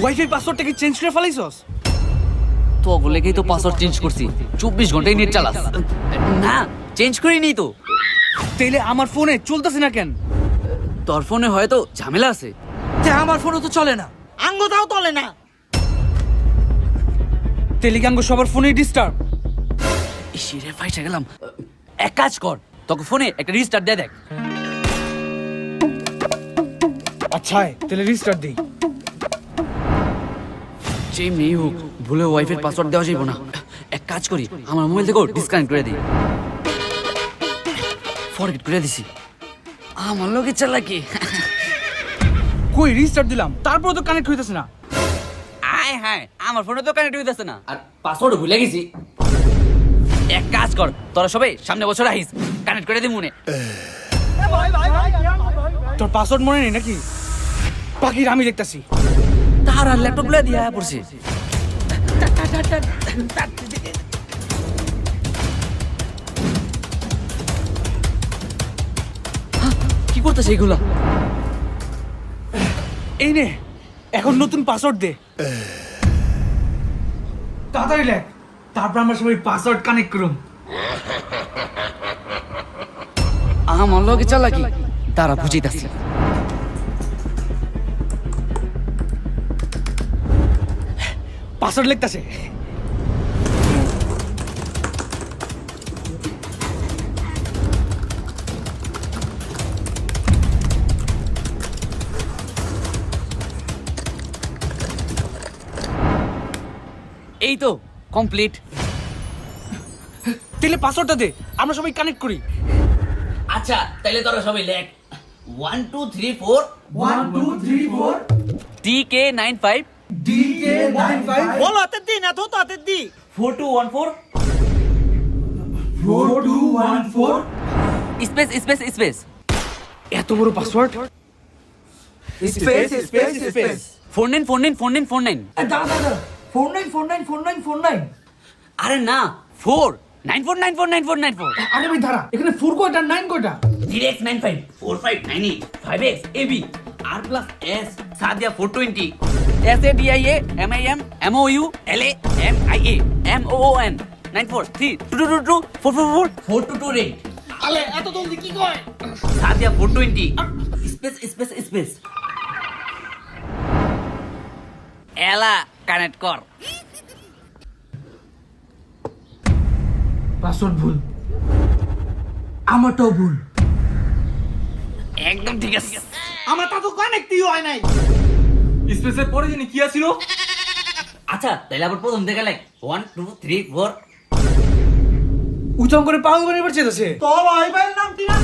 Wifi পাসওয়ার্ডটা কি change করে ফেলাইছস? তো বলেই তো পাসওয়ার্ড চেঞ্জ করছি, 24 ঘন্টাই নেট চালাস। না চেঞ্জ করিনি তো। তাইলে আমার ফোনে চলতেছে না কেন? তোর ফোনে হয়তো ঝামেলা আছে। আমার ফোনও তো চলে না, আঙ্গটাও চলে না। টেলিগাঙ্গ সবার ফোনেই ডিস্টার্ব। ইসিরে ফাইসা গেলাম। এক কাজ কর, তোকে ফোনে একটা রিস্টার্ট দিয়ে দেখ। আচ্ছা তাহলে রিস্টার্ট দিই। যে মেয়ে হোক ভুলে ওয়াইফের পাসওয়ার্ড দেওয়া যাইব না। এক কাজ করি, আমার মোবাইল থেকে ডিসকানেক্ট করে দিই। ফরগেট করে দিছি। আমার লোকে চালাকি। কই রিস্টার্ট দিলাম, তারপর তো কানেক্ট হইতেছে না। আয় হ্যাঁ, আমার ফোনে তো কানেক্ট হইতেছে না, আর পাসওয়ার্ড ভুলে গেছি। এক কাজ কর, তোরা সবাই সামনে বছর আইস, কানেক্ট করে দিই মনে। তোর পাসওয়ার্ড মনে নেই নাকি? পাখির আমি দেখতাছি। তার আর ল্যাপটপ লয়ে দিয়া পড়ছে। কি করতেছে এগুলা? এই নে, এখন নতুন পাসওয়ার্ড দে। তাড়াতাড়ি লেখ, তারপর আমরা সবাই পাসওয়ার্ড কানেক্ট করুম। আমার লগে চালাকি, তারা বুঝিতেছে। পাসওয়ার্ড লিখতাছে। এই তো কমপ্লিট। তাহলে পাসওয়ার্ডটা দে, আমরা সবাই কানেক্ট করি। আচ্ছা তাহলে তোরা সবাই লেখ 1 2 3 4 1 2 3 4 DK95 DK95 বলো হাতের দি না তো হাতের দি। 4214 4214 স্পেস স্পেস স্পেস। এত বড় পাসওয়ার্ড? Space space space 49494949। দাঁড়া দাঁড়া, 49494949। আরে না 494949494। আরে ভাই দাঁড়া, এখানে 4 কয়টা 9 কয়টা? 3x95 4598 5x AB R plus S Sadia 420 SADIA MIM MOU LA MIA MOON 943 222 444 422 rate. আলে এত জলদি কি কয়? Sadia 420 space space space. এলা কানেক্ট কর। পাসওয়ার্ড ভুল, আমারটাও ভুল। একদম ঠিক আছে। আমার তা তো কানেক্টই হয় নাই। স্পেসের পরে জানি কি আছিল? আচ্ছা তাহলে আবার প্রথম থেকে লাইক 1 2 3 4। উচ্চারণ করে পাগল বানিয়ে পারছে। তোর ওয়াইফাইয়ের নাম কি না?